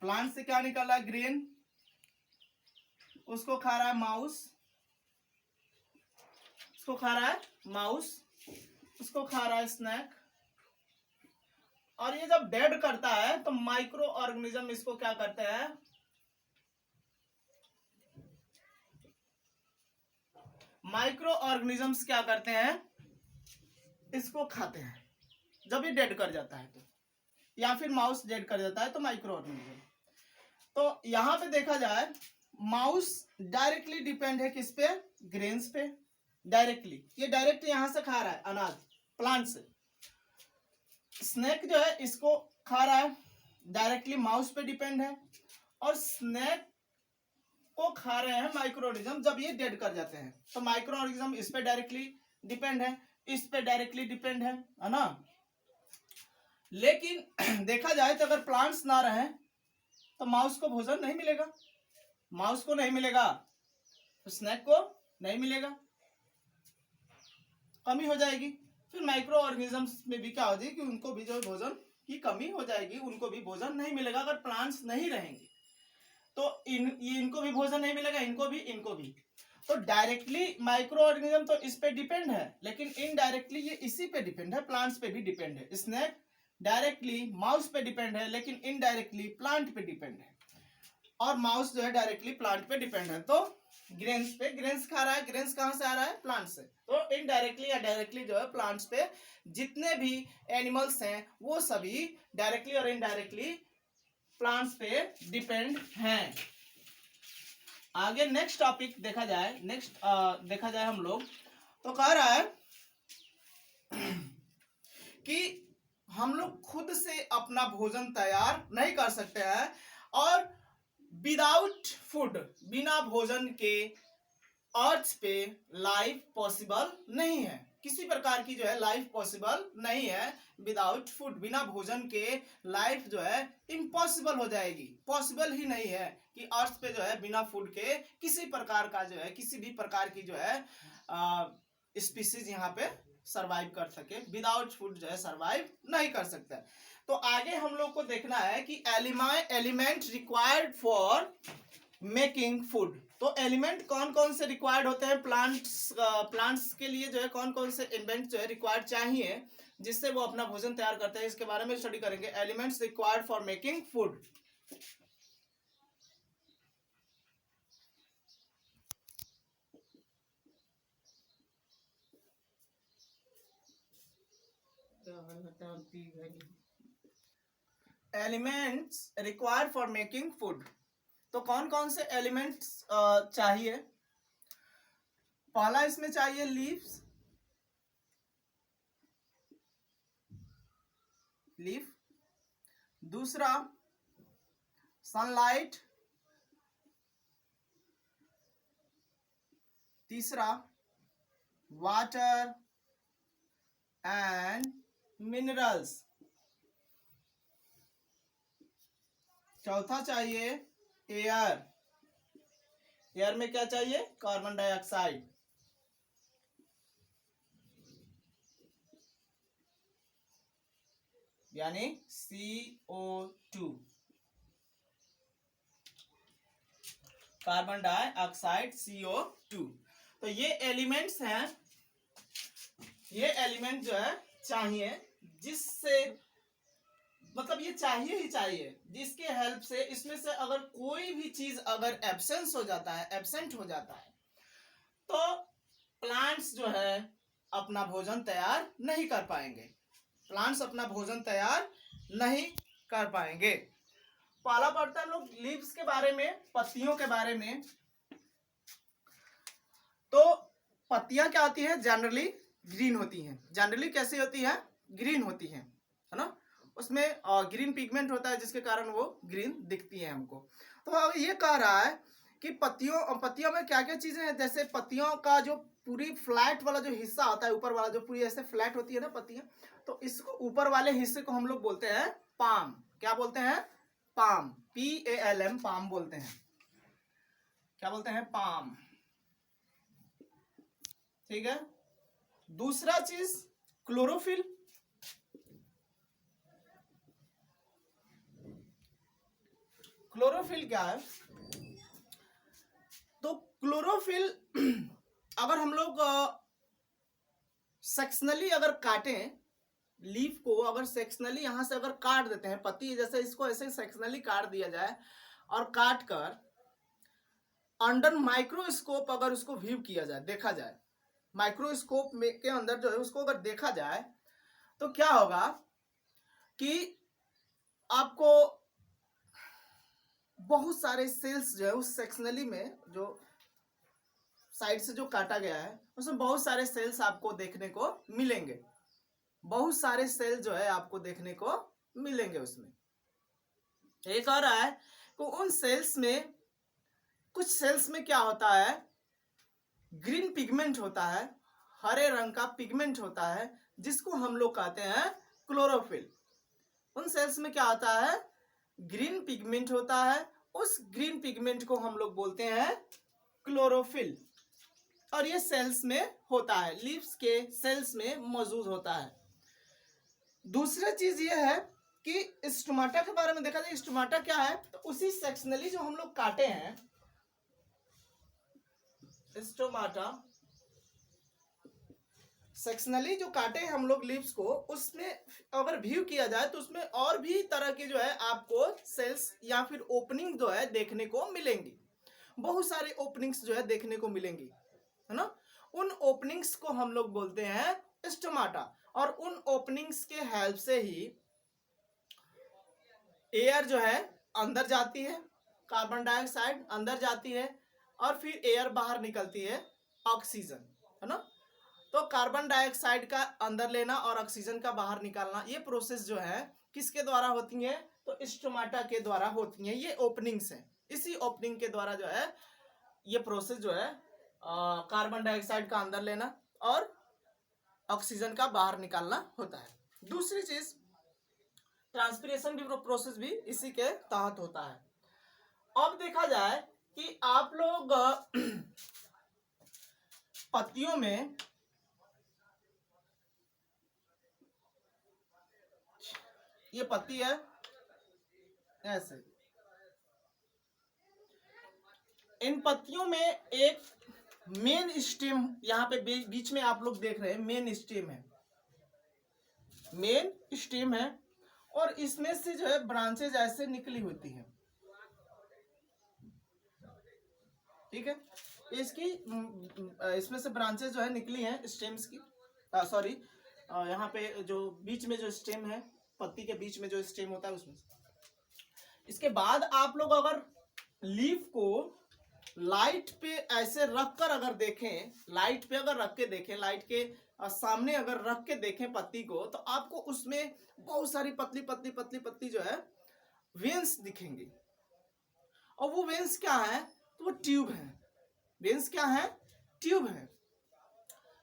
Plant से क्या निकल रहा है? ग्रेन, उसको खा रहा है माउस, उसको खा रहा है माउस, उसको खा रहा है स्नैक। और ये जब डेड करता है तो माइक्रो ऑर्गेनिज्म इसको क्या करते हैं? माइक्रो ऑर्गेनिजम्स क्या करते हैं? इसको खाते हैं जब ये डेड कर जाता है तो, या फिर माउस डेड कर जाता है तो माइक्रो ऑर्गेनिज्म। तो यहां पे देखा जाए माउस डायरेक्टली डिपेंड है किस पे? ग्रेन्स पे डायरेक्टली। ये डायरेक्ट यहां से खा रहा है अनाज प्लांट से। स्नेक जो है इसको खा रहा है, डायरेक्टली माउस पे डिपेंड है। और स्नेक को खा रहे हैं माइक्रो ऑर्गेनिज्म जब ये डेड कर जाते हैं, तो माइक्रो ऑर्गेनिज्म इस पे डायरेक्टली डिपेंड है, इस पे डायरेक्टली डिपेंड है ना। लेकिन देखा जाए तो अगर प्लांट्स ना रहे तो माउस को भोजन नहीं मिलेगा, माउस को नहीं मिलेगा तो स्नैक को नहीं मिलेगा, कमी हो जाएगी। फिर माइक्रो ऑर्गेनिजम्स में भी क्या हो जाएगी कि उनको भी जो भोजन की कमी हो जाएगी, उनको भी भोजन नहीं मिलेगा। अगर प्लांट्स नहीं रहेंगे तो इनको भी भोजन नहीं मिलेगा, इनको भी। तो डायरेक्टली माइक्रो ऑर्गेनिज्म तो इस पे डिपेंड है, लेकिन इनडायरेक्टली ये इसी पे डिपेंड है, प्लांट्स पे भी डिपेंड है। स्नैक डायरेक्टली माउस पे डिपेंड है, लेकिन इनडायरेक्टली प्लांट पे डिपेंड है। और माउस जो है डायरेक्टली प्लांट पे डिपेंड है। तो ग्रेन्स पे, ग्रेन्स खा रहा है, ग्रेन्स कहां से आ रहा है? प्लांट से। तो इनडायरेक्टली या डायरेक्टली जो है प्लांट्स पे जितने भी एनिमल्स हैं वो सभी डायरेक्टली और इनडायरेक्टली प्लांट्स पे डिपेंड हैं। आगे नेक्स्ट टॉपिक देखा जाए, देखा जाए हम लोग तो कह रहा है कि हम लोग खुद से अपना भोजन तैयार नहीं कर सकते हैं, और विदाउट फूड, बिना भोजन के अर्थ पे लाइफ पॉसिबल नहीं है। किसी प्रकार की जो है लाइफ पॉसिबल नहीं है विदाउट फूड। बिना भोजन के लाइफ जो है इम्पॉसिबल हो जाएगी, पॉसिबल ही नहीं है कि अर्थ पे जो है बिना फूड के किसी प्रकार का जो है, किसी भी प्रकार की जो है स्पीसीज यहाँ पे सरवाइव कर सके। विदाउट फूड जो है सरवाइव नहीं कर सकता। तो आगे हम लोग को देखना है कि element required for making food. तो एलिमेंट कौन कौन से रिक्वायर्ड होते हैं प्लांट्स के लिए, जो है कौन कौन से एलिमेंट जो है रिक्वायर्ड चाहिए जिससे वो अपना भोजन तैयार करते हैं, इसके बारे में स्टडी करेंगे। Elements required for making food. Elements required for making food. तो कौन कौन से एलिमेंट्स चाहिए? पहला इसमें चाहिए लीव्स, लीफ। दूसरा सनलाइट। तीसरा वाटर एंड मिनरल्स। चौथा चाहिए एयर। एयर में क्या चाहिए? Carbon dioxide. यानी CO2, कार्बन डाइऑक्साइड CO2। तो ये एलिमेंट्स हैं, ये एलिमेंट जो है चाहिए, जिससे मतलब ये चाहिए ही चाहिए, जिसके हेल्प से इसमें से अगर कोई भी चीज अगर एब्सेंट हो जाता है तो प्लांट्स जो है अपना भोजन तैयार नहीं कर पाएंगे, प्लांट्स अपना भोजन तैयार नहीं कर पाएंगे। पहला पढ़ते हैं हम लोग लीव्स के बारे में, पत्तियों के बारे में। तो पत्तियां क्या होती है? जनरली ग्रीन होती हैं। जनरली कैसी होती है? ग्रीन होती है ना। उसमें ग्रीन पिगमेंट होता है जिसके कारण वो ग्रीन दिखती है हमको। तो ये कह रहा है कि पत्तियों में क्या क्या चीजें हैं। जैसे पत्तियों का जो पूरी फ्लैट वाला जो हिस्सा होता है, ऊपर वाला जो पूरी ऐसे फ्लैट होती है ना पत्तियां, तो इसको ऊपर वाले हिस्से को हम लोग बोलते हैं पाम। क्या बोलते हैं? पाम। PALM, पाम बोलते हैं। क्या बोलते हैं? पाम। ठीक है। दूसरा चीज क्लोरोफिल। क्लोरोफिल क्या है? तो क्लोरोफिल अगर हम लोग सेक्शनली अगर काटें, लीफ को अगर सेक्शनली यहां से अगर काट देते हैं, पत्ती जैसे इसको ऐसे सेक्शनली काट दिया जाए और काट कर अंडर माइक्रोस्कोप अगर उसको व्यू किया जाए, देखा जाए, माइक्रोस्कोप में के अंदर जो है उसको अगर देखा जाए तो क्या होगा कि आपको बहुत सारे सेल्स जो है उस सेक्शनली में जो साइड से जो काटा गया है उसमें बहुत सारे सेल्स आपको देखने को मिलेंगे, बहुत सारे सेल जो है आपको देखने को मिलेंगे उसमें। एक और है तो उन सेल्स में, कुछ सेल्स में क्या होता है, ग्रीन पिगमेंट होता है, हरे रंग का पिगमेंट होता है जिसको हम लोग कहते हैं क्लोरोफिल। उन सेल्स में क्या होता है, ग्रीन पिगमेंट होता है, उस ग्रीन पिगमेंट को हम लोग बोलते हैं क्लोरोफिल, और ये सेल्स में होता है, लीव्स के सेल्स में मौजूद होता है। दूसरा चीज ये है कि स्टोमाटा के बारे में देखा जाए, स्टोमाटा क्या है, तो उसी सेक्शनली जो हम लोग काटे हैं, स्टोमाटा सेक्शनली जो काटे हैं हम लोग लीव्स को, उसमें अगर व्यू किया जाए तो उसमें और भी तरह की जो है आपको सेल्स या फिर ओपनिंग जो है देखने को मिलेंगी, बहुत सारे ओपनिंग्स जो है देखने को मिलेंगी, है ना। उन ओपनिंग्स को हम लोग बोलते हैं स्टोमाटा, और उन ओपनिंग्स के हेल्प से ही एयर जो है अंदर जाती है, कार्बन डाइऑक्साइड अंदर जाती है और फिर एयर बाहर निकलती है, ऑक्सीजन, है ना। तो कार्बन डाइऑक्साइड का अंदर लेना और ऑक्सीजन का बाहर निकालना, ये प्रोसेस जो है किसके द्वारा होती है, तो स्टोमाटा के द्वारा होती है। ये ओपनिंग्स है, इसी ओपनिंग के द्वारा जो है ये प्रोसेस जो है कार्बन डाइऑक्साइड का अंदर लेना और ऑक्सीजन का बाहर निकालना होता है। दूसरी चीज ट्रांसपिरेशन भी प्रोसेस भी इसी के तहत होता है। अब देखा जाए कि आप लोग पत्तियों में ये पत्ती है ऐसे, इन पत्तियों में एक मेन स्टेम यहाँ पे बीच में आप लोग देख रहे हैं, मेन स्टेम है, मेन स्टेम है, और इसमें से जो है ब्रांचेज ऐसे निकली होती हैं, ठीक है। इसकी इसमें से ब्रांचेज जो है निकली हैं स्टेम्स की, सॉरी यहाँ पे जो बीच में जो स्टेम है, पत्ती के बीच में जो स्टेम होता है उसमें। इसके बाद आप लोग अगर लीफ को लाइट पे ऐसे रख कर अगर देखें, लाइट पे अगर रख के देखें, लाइट के सामने अगर रख के देखें पत्ती को, तो आपको उसमें बहुत सारी पतली पतली पतली पतली जो है वेन्स दिखेंगी, और वो वेन्स क्या है, तो वो ट्यूब है। वेन्स क्या है, ट्यूब है,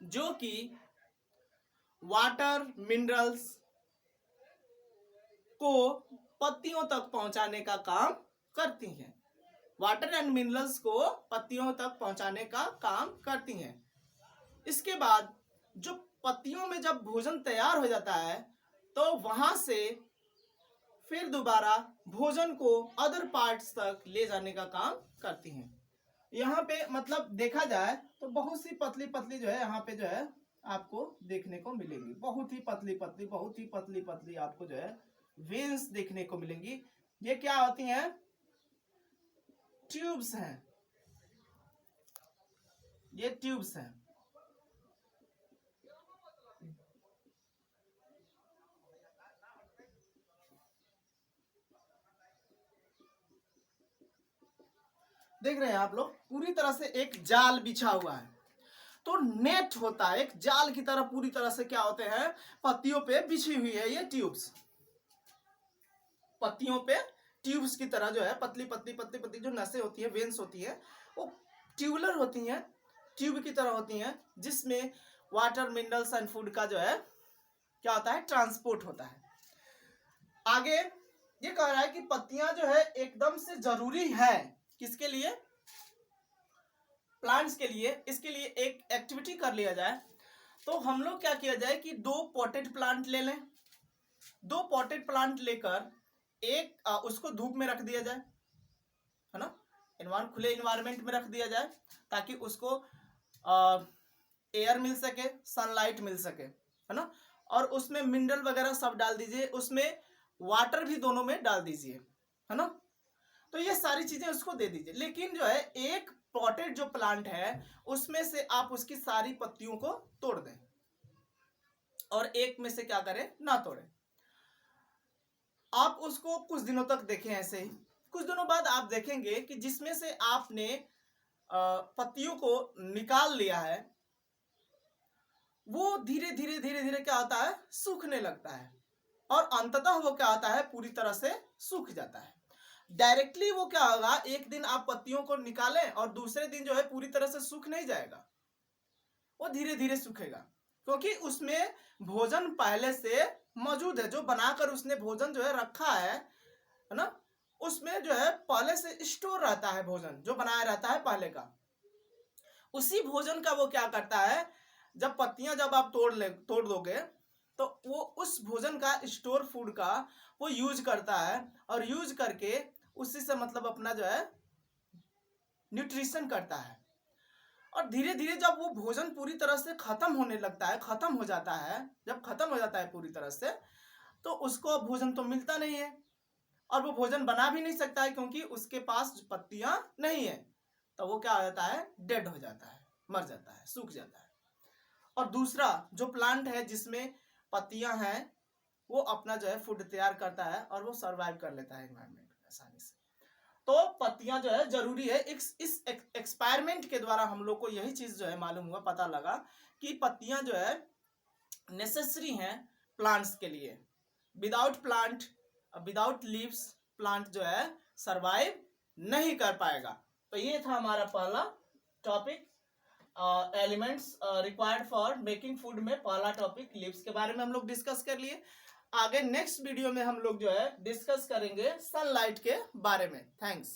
जो कि वाटर मिनरल्स को पत्तियों तक पहुंचाने का काम करती हैं, वाटर एंड मिनरल्स को पत्तियों तक पहुंचाने का काम करती हैं। इसके बाद जो पत्तियों में जब भोजन तैयार हो जाता है तो वहां से फिर दोबारा भोजन को अदर पार्ट्स तक ले जाने का काम करती हैं। यहाँ पे मतलब देखा जाए तो बहुत सी पतली पतली जो है यहाँ पे जो है आपको देखने को मिलेंगी, बहुत ही पतली पतली, बहुत ही पतली पतली आपको जो है वेन्स देखने को मिलेंगी। ये क्या होती हैं, ट्यूब्स हैं, ये ट्यूब्स हैं। देख रहे हैं आप लोग, पूरी तरह से एक जाल बिछा हुआ है, तो नेट होता है, एक जाल की तरह पूरी तरह से क्या होते हैं, पत्तियों पे बिछी हुई है ये ट्यूब्स, पत्तियों पे ट्यूब्स की तरह जो है पतली पतली पतली पतली जो नसें होती है, वेन्स होती है, वो ट्यूबुलर होती हैं, ट्यूब की तरह होती हैं, जिसमें वाटर मिनरल्स एंड फूड का जो है क्या होता है, ट्रांसपोर्ट होता है। आगे ये कह रहा है कि पत्तियां जो है एकदम से जरूरी है, किसके लिए, प्लांट्स के लिए। इसके लिए एक एक्टिविटी कर लिया जाए, तो हम लोग क्या किया जाए कि 2 पॉटेड प्लांट ले लें, 2 पॉटेड प्लांट लेकर एक उसको धूप में रख दिया जाए, है ना, खुले इन्वायरमेंट में रख दिया जाए ताकि उसको एयर मिल सके, सनलाइट मिल सके, है ना। और उसमें मिनरल वगैरह सब डाल दीजिए, उसमें वाटर भी दोनों में डाल दीजिए, है ना। तो ये सारी चीजें उसको दे दीजिए। लेकिन जो है एक पॉटेड जो प्लांट है उसमें से आप उसकी सारी पत्तियों को तोड़ दें और एक में से क्या करें, ना तोड़ें। आप उसको कुछ दिनों तक देखें ऐसे ही। कुछ दिनों बाद आप देखेंगे कि जिसमें से आपने पत्तियों को निकाल लिया है वो धीरे धीरे धीरे धीरे क्या होता है, सूखने लगता है और अंततः वो क्या होता है, पूरी तरह से सूख जाता है। डायरेक्टली वो क्या होगा, एक दिन आप पत्तियों को निकालें और दूसरे दिन जो है पूरी तरह से सूख नहीं जाएगा, वो धीरे धीरे सूखेगा क्योंकि उसमें भोजन पहले से मौजूद है, जो बनाकर उसने भोजन जो है रखा है ना, उसमें जो है पहले से स्टोर रहता है, भोजन जो बनाया रहता है पहले का, उसी भोजन का वो क्या करता है, जब पत्तियां जब आप तोड़ दोगे तो वो उस भोजन का, स्टोर फूड का वो यूज करता है और यूज करके उसी से मतलब अपना जो है न्यूट्रिशन करता है। और धीरे धीरे जब वो भोजन पूरी तरह से खत्म होने लगता है, खत्म हो जाता है, जब खत्म हो जाता है पूरी तरह से, तो उसको भोजन तो मिलता नहीं है और वो भोजन बना भी नहीं सकता है क्योंकि उसके पास पत्तियां नहीं है। तो वो क्या हो जाता है, डेड हो जाता है, मर जाता है, सूख जाता है। और दूसरा जो प्लांट है जिसमें पत्तियां हैं वो अपना जो है फूड तैयार करता है और वो सरवाइव कर लेता है एनवायरनमेंट में आसानी से। तो पत्तियां जो है जरूरी है। इस एक्सपेरिमेंट के द्वारा हम लोग को यही चीज जो है मालूम हुआ, पता लगा कि पत्तियां जो है नेसेसरी हैं प्लांट्स के लिए। विदाउट लीव्स प्लांट जो है सरवाइव नहीं कर पाएगा। तो ये था हमारा पहला topic, elements required for making food में पहला टॉपिक लीव्स के बारे में हम लोग डिस्कस कर लिए। आगे नेक्स्ट वीडियो में हम लोग जो है डिस्कस करेंगे सनलाइट के बारे में। थैंक्स।